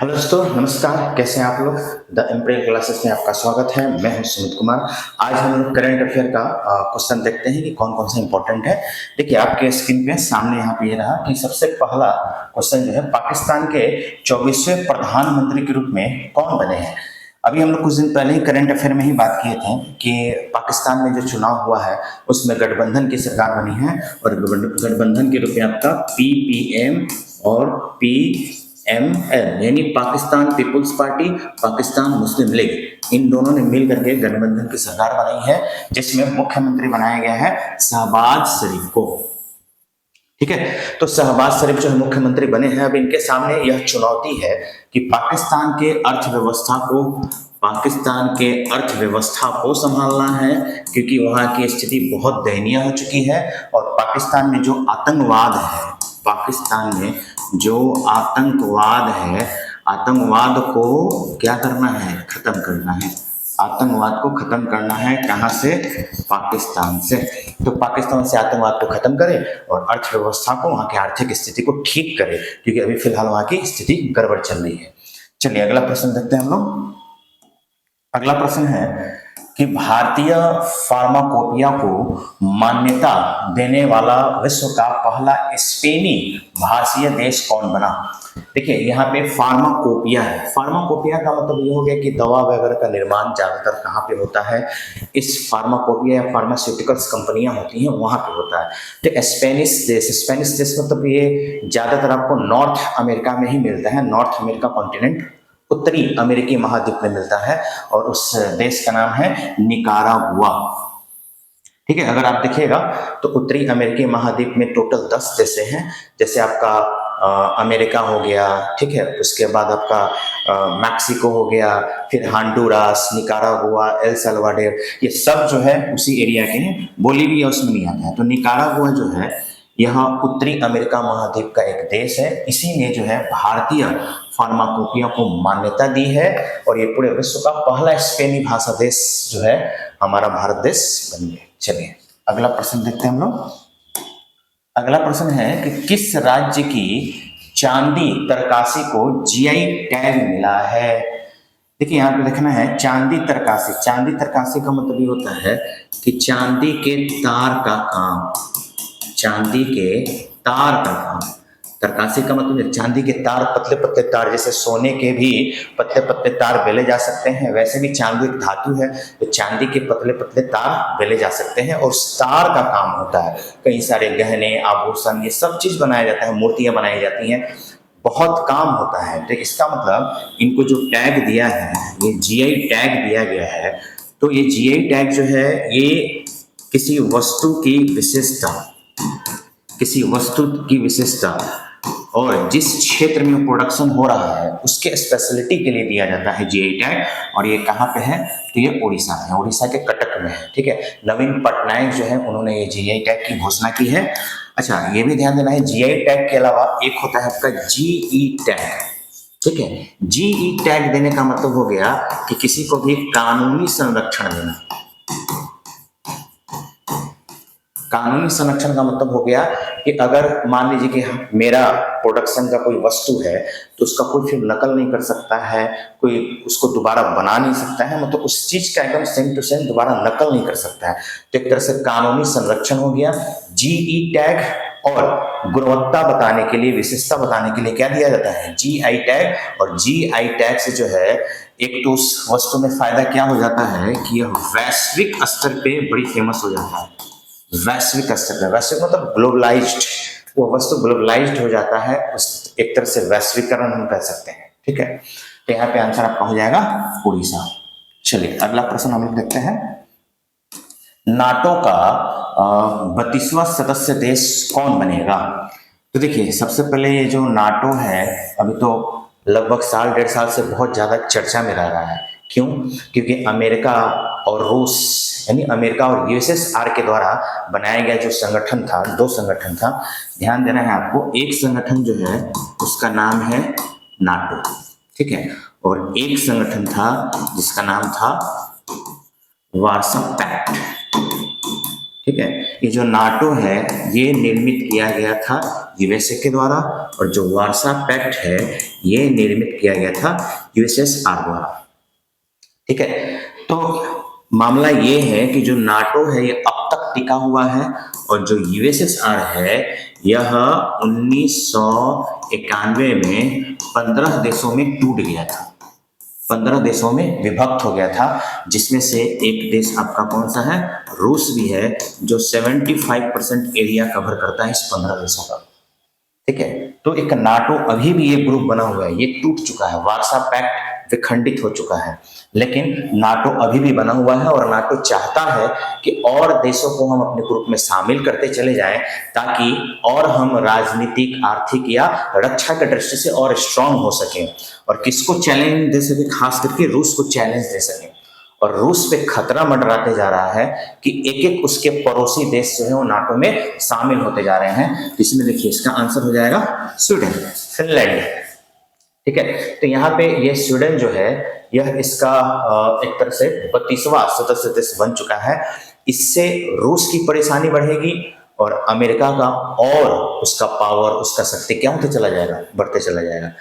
Hello दोस्तों, नमस्कार। कैसे हैं आप लोग। द इम्पीरियल क्लासेस में आपका स्वागत है। मैं हूं सुमित कुमार। आज हम लोग करंट अफेयर का क्वेश्चन देखते हैं कि कौन कौन सा इंपॉर्टेंट है। देखिए आपके स्क्रीन पे सामने यहाँ पे ये रहा कि सबसे पहला क्वेश्चन जो है, पाकिस्तान के 24वें प्रधानमंत्री के रूप में कौन बने हैं। अभी हम लोग कुछ दिन पहले ही करंट अफेयर में ही बात किए थे कि पाकिस्तान में जो चुनाव हुआ है उसमें गठबंधन की सरकार बनी है और गठबंधन के रूप में आपका PPM और PML यानी पाकिस्तान पीपुल्स पार्टी, पाकिस्तान मुस्लिम लीग, इन दोनों ने मिल करके गठबंधन की सरकार बनाई है, जिसमें मुख्यमंत्री बनाया गया है शहबाज शरीफ को। ठीक है, तो शहबाज शरीफ जो मुख्यमंत्री बने हैं, अब इनके सामने यह चुनौती है कि पाकिस्तान के अर्थव्यवस्था को संभालना है, क्योंकि वहां की स्थिति बहुत दयनीय हो चुकी है। और पाकिस्तान में जो आतंकवाद है, आतंकवाद को क्या करना है, खत्म करना है। आतंकवाद को खत्म करना है, कहां से, पाकिस्तान से। तो पाकिस्तान से आतंकवाद को खत्म करे और अर्थव्यवस्था को, वहां की आर्थिक स्थिति को ठीक करे, क्योंकि अभी फिलहाल वहां की स्थिति गड़बड़ चल रही है। चलिए अगला प्रश्न देखते हैं हम लोग। अगला प्रश्न है कि भारतीय फार्माकोपिया को मान्यता देने वाला विश्व का पहला स्पेनी भाषीय देश कौन बना। देखिए यहाँ पे फार्माकोपिया है। फार्माकोपिया का मतलब ये हो गया कि दवा वगैरह का निर्माण ज्यादातर कहाँ पे होता है, इस फार्माकोपिया या फार्मास्यूटिकल्स कंपनियां होती हैं वहां पे होता है। तो स्पेनिश देश मतलब ये ज्यादातर आपको नॉर्थ अमेरिका में ही मिलता है। नॉर्थ अमेरिका कॉन्टिनेंट उत्तरी अमेरिकी महाद्वीप में मिलता है और उस देश का नाम है निकारागुआ। ठीक है, अगर आप देखिएगा तो उत्तरी अमेरिकी महाद्वीप में टोटल 10 देशे हैं। जैसे आपका अमेरिका हो गया, ठीक है, उसके बाद आपका मैक्सिको हो गया, फिर हांडुरास, निकारागुआ, एल साल्वाडोर, ये सब जो है उसी एरिया के हैं। बोलीविया उसमें नहीं आता है। तो निकारागुआ जो है यहाँ उत्तरी अमेरिका महाद्वीप का एक देश है। इसी ने जो है भारतीय फार्माकोपिया को मान्यता दी है और ये पूरे विश्व का पहला स्पेनी भाषा देश जो है हमारा भारत देश बन गया। चलिए अगला प्रश्न देखते हैं हम लोग। अगला प्रश्न है कि किस राज्य की चांदी तरकासी को GI टैग मिला है। देखिए यहाँ पे लिखना है चांदी तरकासी। चांदी तरकासी का मतलब ये होता है कि चांदी के तार का काम, चांदी के तार का काम। तरकासी का मतलब चांदी के तार, पतले पतले तार, जैसे सोने के भी पतले पतले तार बेले जा सकते हैं, वैसे भी चांदी एक धातु है, तो चांदी के पतले पतले तार बेले जा सकते हैं। और उस तार का काम होता है कई सारे गहने, आभूषण, ये सब चीज बनाया जाता है, मूर्तियां बनाई जाती हैं, बहुत काम होता है। तो इसका मतलब इनको जो टैग दिया है, ये GI टैग दिया गया है। तो ये GI टैग जो है ये किसी वस्तु की विशेषता और जिस क्षेत्र में प्रोडक्शन हो रहा है उसके स्पेशलिटी के लिए दिया जाता है GI टैग। और ये कहाँ पे है, तो ये उड़ीसा है, उड़ीसा के कटक में है। ठीक है, नवीन पटनायक जो है उन्होंने ये GI टैग की घोषणा की है। अच्छा, ये भी ध्यान देना है, GI टैग के अलावा एक होता है आपका GE टैग। ठीक है, GE टैग देने का मतलब हो गया कि किसी को भी कानूनी संरक्षण देना। कानूनी संरक्षण का मतलब हो गया कि अगर मान लीजिए कि मेरा प्रोडक्शन का कोई वस्तु है तो उसका कोई फिर नकल नहीं कर सकता है, कोई उसको दोबारा बना नहीं सकता है, मतलब उस चीज का एकदम सेम टू सेम दोबारा नकल नहीं कर सकता है। तो एक तरह से कानूनी संरक्षण हो गया। GE टैग और गुणवत्ता बताने के लिए, विशेषता बताने के लिए क्या दिया जाता है, GI टैग। और GI टैग से जो है एक तो उस वस्तु में फायदा क्या हो जाता है कि यह वैश्विक स्तर पे बड़ी फेमस हो जाता है। वैश्विक स्तर पर, वैश्विक मतलब ग्लोबलाइज्ड, वो वस्तु ग्लोबलाइज्ड हो जाता है, उस एक तरह से वैश्वीकरण हम कह सकते हैं। ठीक है, तो यहाँ पे आंसर आपका हो जाएगा उड़ीसा। चलिए अगला प्रश्न हम लोग देखते हैं। नाटो का 32वां सदस्य देश कौन बनेगा। तो देखिए सबसे पहले ये जो नाटो है अभी तो लगभग साल डेढ़ साल से बहुत ज्यादा चर्चा में रह रहा है। क्यों? क्योंकि अमेरिका और रूस यानी अमेरिका और USSR के द्वारा बनाया गया जो संगठन था, दो संगठन था, ध्यान देना है आपको। एक संगठन जो है उसका नाम है नाटो, ठीक है, और एक संगठन था जिसका नाम था वार्सा पैक्ट। ठीक ठीक है। ये जो नाटो है ये निर्मित किया गया था यूएसए के द्वारा, और जो वार्सा पैक्ट है ये निर्मित किया गया था यूएसएसआर द्वारा। ठीक है। तो मामला ये है कि जो नाटो है ये अब तक टिका हुआ है, और जो यूएसएसआर है यह 1991 में 15 देशों में टूट गया था, 15 देशों में विभक्त हो गया था, जिसमें से एक देश आपका कौन सा है, रूस भी है, जो 75% एरिया कवर करता है इस 15 देशों का। ठीक है। तो एक नाटो अभी भी ये ग्रुप बना हुआ है, ये टूट चुका है, वार्सा पैक्ट विखंडित हो चुका है, लेकिन नाटो अभी भी बना हुआ है, और नाटो चाहता है कि और देशों को हम अपने ग्रुप में शामिल करते चले जाएं, ताकि और हम राजनीतिक, आर्थिक या रक्षा की दृष्टि से और स्ट्रांग हो सकें, और किसको चैलेंज दे सके, खास करके रूस को चैलेंज दे सकें। और रूस पे खतरा मंडराते जा रहा है कि एक एक उसके पड़ोसी देश जो है वो नाटो में शामिल होते जा रहे हैं। तो इसमें देखिए इसका आंसर हो जाएगा स्वीडन, फिनलैंड। ठीक है। तो यहाँ पे ये स्वीडन जो है यह इसका एक तरह से 32वां सदस्य देश बन चुका है। इससे रूस की परेशानी बढ़ेगी और अमेरिका का और उसका पावर, उसका शक्ति क्या होते चला जाएगा, बढ़ते चला जाएगा।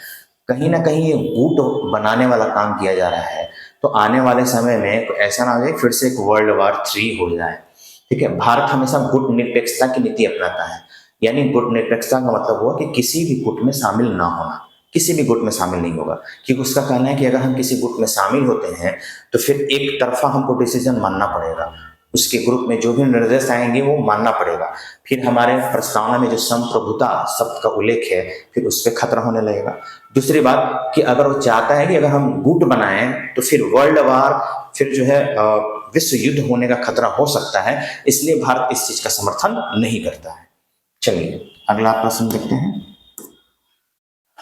कहीं ना कहीं ये गुट बनाने वाला काम किया जा रहा है। तो आने वाले समय में तो ऐसा ना हो जाए फिर से एक वर्ल्ड वार 3 हो जाए। ठीक है। भारत हमेशा गुट निरपेक्षता की नीति अपनाता है, यानी गुट निरपेक्षता का मतलब हुआ कि किसी भी गुट में शामिल ना होना, किसी भी गुट में शामिल नहीं होगा, क्योंकि उसका कहना है कि अगर हम किसी गुट में शामिल होते हैं तो फिर एक तरफा हमको डिसीजन मानना पड़ेगा, उसके ग्रुप में जो भी निर्देश आएंगे वो मानना पड़ेगा, फिर हमारे प्रस्तावना में जो संप्रभुता शब्द का उल्लेख है फिर उस पर खतरा होने लगेगा। दूसरी बात कि अगर वो चाहता है कि अगर हम गुट बनाएं तो फिर वर्ल्ड वार, फिर जो है विश्व युद्ध होने का खतरा हो सकता है, इसलिए भारत इस चीज का समर्थन नहीं करता है। चलिए अगला प्रश्न देखते हैं।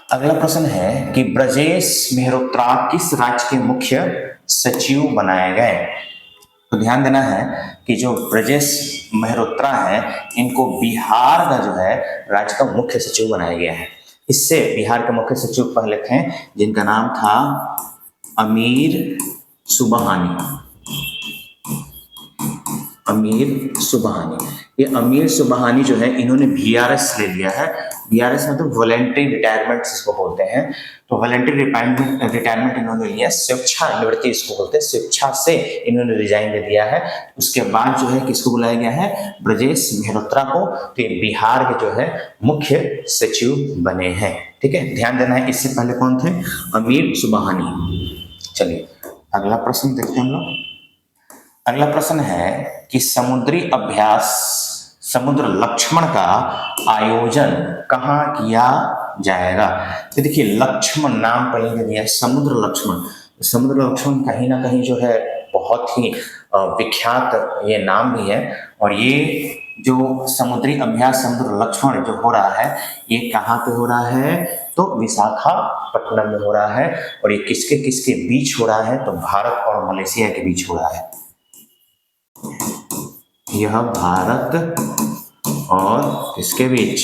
अगला प्रश्न है कि ब्रजेश मेहरोत्रा किस राज्य के मुख्य सचिव बनाए गए। तो ध्यान देना है कि जो ब्रजेश मेहरोत्रा है इनको बिहार का जो है राज्य का मुख्य सचिव बनाया गया है। इससे बिहार के मुख्य सचिव पहले थे जिनका नाम था अमीर सुबहानी। अमीर सुबहानी, ये अमीर सुबहानी जो है इन्होंने वीआरएस ले लिया है। वीआरएस मतलब वॉलेंटरी रिटायरमेंट इसको बोलते हैं। तो वॉलेंटरी रिटायरमेंट इन्होंने लिया, स्वेच्छा निवृत्ति इसको बोलते हैं, स्वेच्छा से इन्होंने रिजाइन दे दिया है। उसके बाद जो है किसको बुलाया गया है, ब्रजेश मेहरोत्रा को। तो ये बिहार के जो है मुख्य सचिव बने हैं। ठीक है, ध्यान देना है। इससे पहले कौन थे, अमीर सुबहानी। चलिए अगला प्रश्न देखते हैं हम लोग। अगला प्रश्न है कि समुद्री अभ्यास समुद्र लक्ष्मण का आयोजन कहाँ किया जाएगा। तो देखिए लक्ष्मण नाम पहले दिया है, समुद्र लक्ष्मण। समुद्र लक्ष्मण कहीं ना कहीं जो है बहुत ही विख्यात ये नाम भी है। और ये जो समुद्री अभ्यास समुद्र लक्ष्मण जो हो रहा है ये कहाँ पे हो रहा है, तो विशाखापट्टनम में हो रहा है। और ये किसके किसके बीच हो रहा है, तो भारत और मलेशिया के बीच हो रहा है। यह भारत और किसके बीच,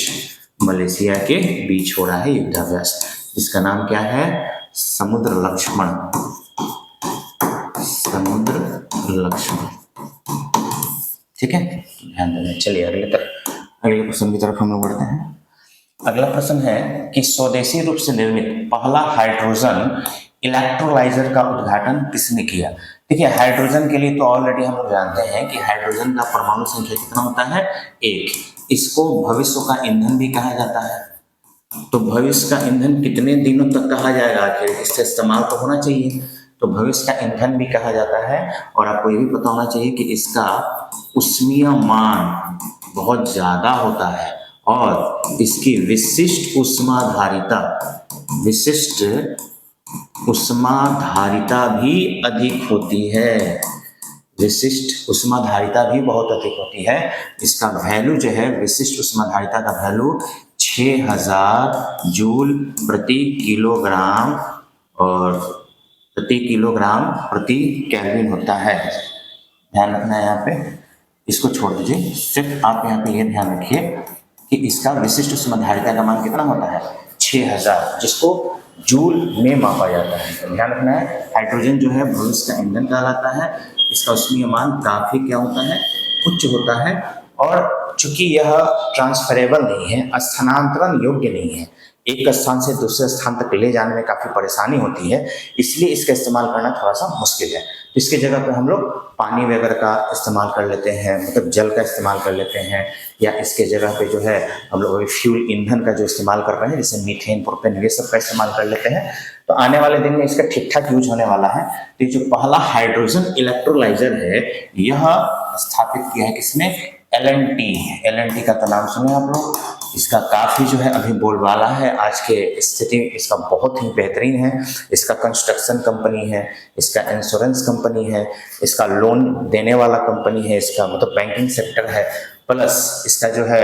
मलेशिया के बीच हो रहा है युद्धाभ्यास, जिसका नाम क्या है, समुद्र लक्ष्मण। समुद्र लक्ष्मण। ठीक है, ध्यान देना। चलिए अगले प्रश्न की तरफ हम लोग बढ़ते हैं। अगला प्रश्न है कि स्वदेशी रूप से निर्मित पहला हाइड्रोजन इलेक्ट्रोलाइजर का उद्घाटन किसने किया। देखिए हाइड्रोजन के लिए तो ऑलरेडी हम लोग जानते हैं कि हाइड्रोजन का परमाणु संख्या कितना होता है, 1। इसको भविष्य का ईंधन भी कहा जाता है। तो भविष्य का ईंधन कितने दिनों तक कहा जाएगा, आखिर इससे इस्तेमाल तो होना चाहिए। तो भविष्य का ईंधन भी कहा जाता है। और आपको ये भी पता होना चाहिए कि इसका उष्मीय मान बहुत ज्यादा होता है और इसकी विशिष्ट उष्माधारिता भी अधिक होती है। विशिष्ट उष्माधारिता भी बहुत अधिक होती है। इसका वैल्यू जो है, विशिष्ट उष्माधारिता का वैल्यू 6000 जूल प्रति किलोग्राम और प्रति किलोग्राम प्रति केल्विन होता है। ध्यान रखना है यहाँ पे, इसको छोड़ दीजिए। सिर्फ आप यहाँ पे ये ध्यान रखिए कि इसका विशिष्ट उष्माधारिता का मान कितना होता है, 6000, जिसको जूल में मापा जाता है। तो ध्यान रखना है, हाइड्रोजन जो है भविष्य का ईंधन कहलाता है। इसका उष्मीय मान काफी क्या होता है, उच्च होता है और चूंकि यह ट्रांसफरेबल नहीं है, स्थानांतरण योग्य नहीं है, एक स्थान से दूसरे स्थान तक ले जाने में काफ़ी परेशानी होती है, इसलिए इसका इस्तेमाल करना थोड़ा सा मुश्किल है। तो इसके जगह पे हम लोग पानी वगैरह का इस्तेमाल कर लेते हैं, मतलब जल का इस्तेमाल कर लेते हैं, या इसके जगह पे जो है हम लोग अभी फ्यूल ईंधन का जो इस्तेमाल कर रहे हैं, जैसे मीथेन, प्रोपेन, ये सब का इस्तेमाल कर लेते हैं। तो आने वाले दिन में इसका ठीक ठाक यूज होने वाला है। तो ये जो पहला हाइड्रोजन इलेक्ट्रोलाइजर है, यह स्थापित किया है किसने? एल एन टी का तो नाम सुने आप लोग। इसका काफ़ी जो है अभी बोलबाला है, आज के स्थिति इसका बहुत ही बेहतरीन है। इसका कंस्ट्रक्शन कंपनी है, इसका इंश्योरेंस कंपनी है, इसका लोन देने वाला कंपनी है, इसका मतलब बैंकिंग सेक्टर है, प्लस इसका जो है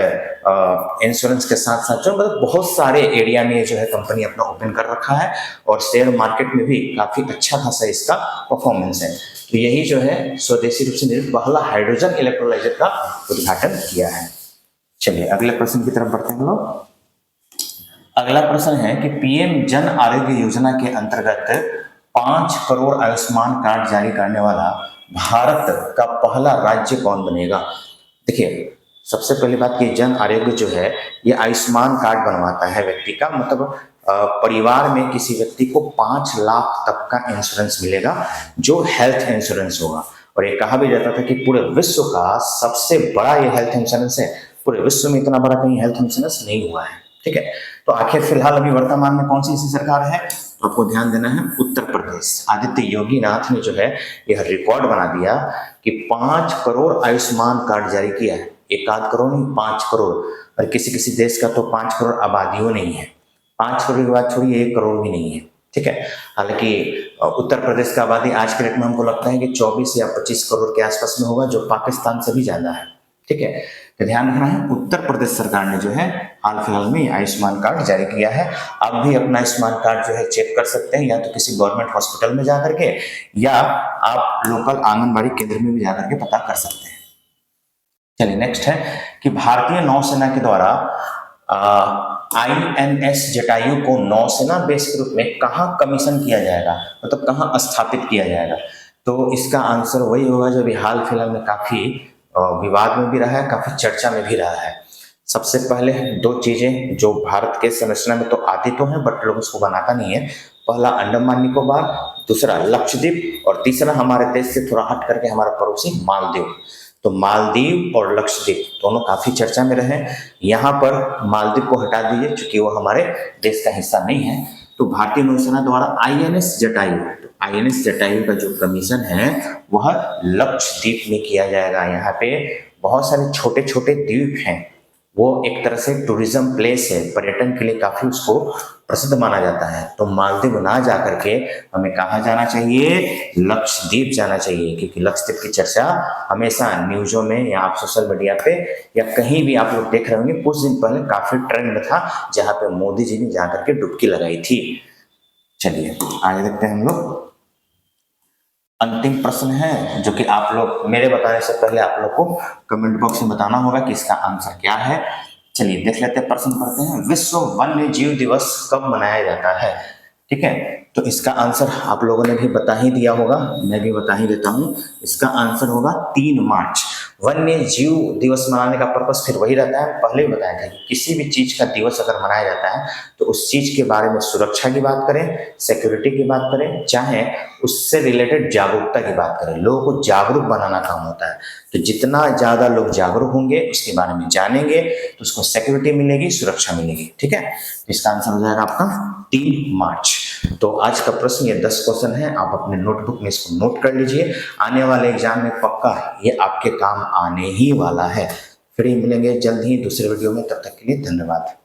इंश्योरेंस के साथ साथ जो मतलब बहुत सारे एरिया में जो है कंपनी अपना ओपन कर रखा है, और शेयर मार्केट में भी काफ़ी अच्छा खासा इसका परफॉर्मेंस है। तो यही जो है स्वदेशी रूप से निर्मित पहला हाइड्रोजन इलेक्ट्रोलाइजर का उद्घाटन किया है। चलिए अगले प्रश्न की तरफ बढ़ते हैं लोग। अगला प्रश्न है कि पीएम जन आरोग्य योजना के अंतर्गत 5 करोड़ आयुष्मान कार्ड जारी करने वाला भारत का पहला राज्य कौन बनेगा? देखिए, सबसे पहली बात कि जन आरोग्य जो है ये आयुष्मान कार्ड बनवाता है व्यक्ति का, मतलब परिवार में किसी व्यक्ति को 5 लाख तक का इंश्योरेंस मिलेगा, जो हेल्थ इंश्योरेंस होगा। और ये कहा भी जाता था कि पूरे विश्व का सबसे बड़ा ये हेल्थ इंश्योरेंस है, पूरे विश्व में इतना बड़ा कहीं हेल्थ इंश्योरेंस नहीं हुआ है। ठीक है, तो आखिर फिलहाल अभी वर्तमान में कौन सी ऐसी सरकार है? तो आपको ध्यान देना है, उत्तर प्रदेश। आदित्य योगी नाथ ने जो है यह रिकॉर्ड बना दिया कि 5 करोड़ आयुष्मान कार्ड जारी किया है। 1 करोड़ नहीं, 5 करोड़। और किसी किसी देश का तो 5 करोड़ आबादियों नहीं है, 5 करोड़ की बात छोड़िए, 1 करोड़ भी नहीं है। ठीक है, हालांकि उत्तर प्रदेश का आबादी आज के डेट में हमको लगता है कि 24 या 25 करोड़ के आसपास में होगा, जो पाकिस्तान से भी ज्यादा है। ठीक है, तो ध्यान रखना है, उत्तर प्रदेश सरकार ने जो है हाल फिलहाल में आयुष्मान कार्ड जारी किया है। आप भी अपना आयुष्मान कार्ड जो है चेक कर सकते हैं, या तो किसी गवर्नमेंट हॉस्पिटल में जाकर के, या आप लोकल आंगनबाड़ी केंद्र में भी जाकर के पता कर सकते हैं। चलिए नेक्स्ट है कि भारतीय नौसेना के द्वारा INS जटायु को नौसेना बेस के रूप में कहाँ कमीशन किया जाएगा, मतलब कहाँ स्थापित किया जाएगा? तो इसका आंसर वही होगा जो अभी हाल फिलहाल में काफी विवाद में भी रहा है, काफी चर्चा में भी रहा है। सबसे पहले 2 चीजें जो भारत के संरचना में तो आती तो हैं, बट लोग उसको बनाता नहीं है। पहला अंडमान निकोबार, दूसरा लक्षद्वीप, और तीसरा हमारे देश से थोड़ा हट करके हमारा पड़ोसी मालदीव। तो मालदीव और लक्षद्वीप दोनों काफी चर्चा में रहे। यहाँ पर मालदीव को हटा दीजिए क्योंकि वो हमारे देश का हिस्सा नहीं है। तो भारतीय नौसेना द्वारा INS जटायु, INS जटायु का जो कमीशन है वह लक्षद्वीप में किया जाएगा। यहाँ पे बहुत सारे छोटे छोटे द्वीप हैं, वो एक तरह से टूरिज्म प्लेस है, पर्यटन के लिए काफी उसको प्रसिद्ध माना जाता है। तो मालदीव ना जाकर के हमें कहाँ जाना चाहिए? लक्षद्वीप जाना चाहिए, क्योंकि लक्षद्वीप की चर्चा हमेशा न्यूज़ों में या आप सोशल मीडिया पे या कहीं भी आप लोग देख रहे होंगे। कुछ दिन पहले काफी ट्रेंड था जहाँ पे मोदी जी ने जाकर के डुबकी लगाई थी। चलिए आगे देखते हैं हम लोग। अंतिम प्रश्न है जो कि आप लोग मेरे बताने से पहले आप लोग को कमेंट बॉक्स में बताना होगा कि इसका आंसर क्या है। चलिए देख लेते हैं, प्रश्न पढ़ते हैं। विश्व वन्य जीव दिवस कब मनाया जाता है? ठीक है, तो इसका आंसर आप लोगों ने भी बता ही दिया होगा, मैं भी बता ही देता हूँ। इसका आंसर होगा 3 मार्च। वन्य जीव दिवस मनाने का पर्पस फिर वही रहता है, पहले ही बताया था कि किसी भी चीज का दिवस अगर मनाया जाता है तो उस चीज के बारे में सुरक्षा की बात करें, सिक्योरिटी की बात करें, चाहे उससे रिलेटेड जागरूकता की बात करें, लोगों को जागरूक बनाना काम होता है। तो जितना ज्यादा लोग जागरूक होंगे, उसके बारे में जानेंगे, तो उसको सिक्योरिटी मिलेगी, सुरक्षा मिलेगी। ठीक है, तो इसका आंसर हो जाएगा आपका 3 मार्च। तो आज का प्रश्न ये 10 क्वेश्चन है, आप अपने नोटबुक में इसको नोट कर लीजिए। आने वाले एग्जाम में पक्का ये आपके काम आने ही वाला है। फिर मिलेंगे जल्द ही दूसरे वीडियो में, तब तक के लिए धन्यवाद।